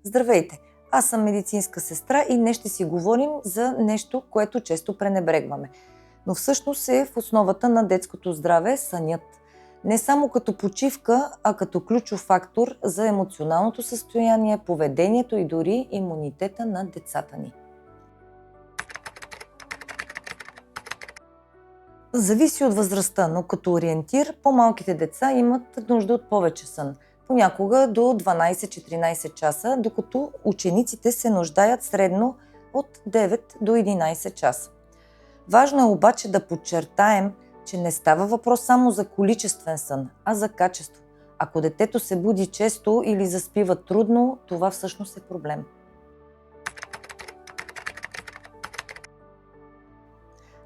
Здравейте! Аз съм медицинска сестра и днес ще си говорим за нещо, което често пренебрегваме. Но всъщност е в основата на детското здраве сънят. Не само като почивка, а като ключов фактор за емоционалното състояние, поведението и дори имунитета на децата ни. Зависи от възрастта, но като ориентир по-малките деца имат нужда от повече сън. Понякога до 12-14 часа, докато учениците се нуждаят средно от 9 до 11 часа. Важно е обаче да подчертаем, че не става въпрос само за количествен сън, а за качество. Ако детето се буди често или заспива трудно, това всъщност е проблем.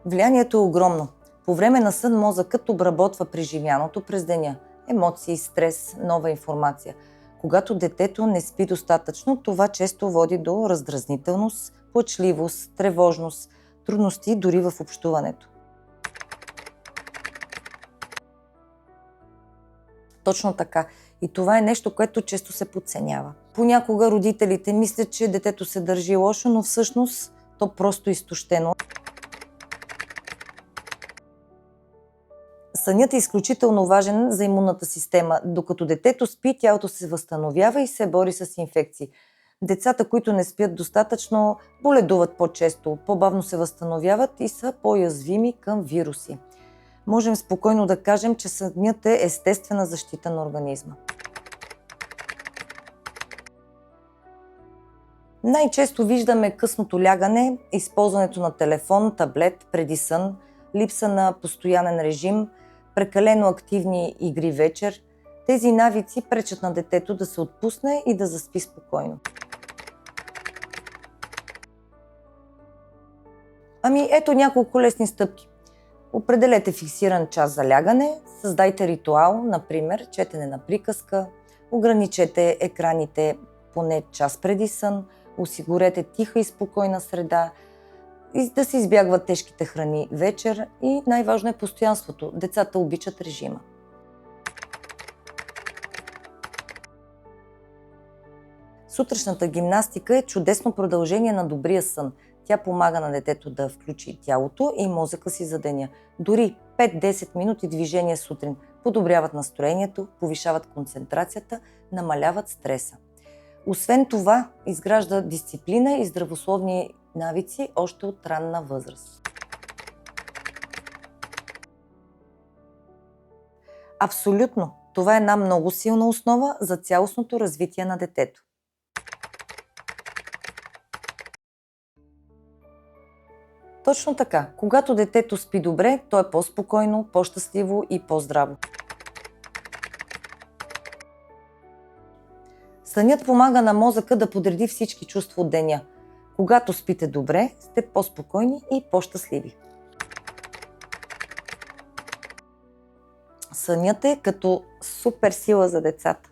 Влиянието е огромно. По време на сън мозъкът обработва преживяното през деня – емоции, стрес, нова информация. Когато детето не спи достатъчно, това често води до раздразнителност, плачливост, тревожност, трудности дори в общуването. Точно така. И това е нещо, което често се подценява. Понякога родителите мислят, че детето се държи лошо, но всъщност то просто е изтощено. Сънят е изключително важен за имунната система. Докато детето спи, тялото се възстановява и се бори с инфекции. Децата, които не спят достатъчно, боледуват по-често, по-бавно се възстановяват и са по-уязвими към вируси. Можем спокойно да кажем, че сънят е естествена защита на организма. Най-често виждаме късното лягане, използването на телефон, таблет преди сън, липса на постоянен режим, прекалено активни игри вечер. Тези навици пречат на детето да се отпусне и да заспи спокойно. Ето няколко лесни стъпки. Определете фиксиран час за лягане, създайте ритуал, например четене на приказка, ограничете екраните поне час преди сън, осигурете тиха и спокойна среда, и да се избягват тежките храни вечер и най-важно е постоянството. Децата обичат режима. Сутрешната гимнастика е чудесно продължение на добрия сън. Тя помага на детето да включи тялото и мозъка си за деня. Дори 5-10 минути движение сутрин подобряват настроението, повишават концентрацията, намаляват стреса. Освен това, изгражда дисциплина и здравословни навици още от ранна възраст. Абсолютно! Това е една много силна основа за цялостното развитие на детето. Точно така. Когато детето спи добре, то е по-спокойно, по-щастливо и по-здраво. Сънят помага на мозъка да подреди всички чувства от деня. Когато спите добре, сте по-спокойни и по-щастливи. Сънят е като суперсила за децата.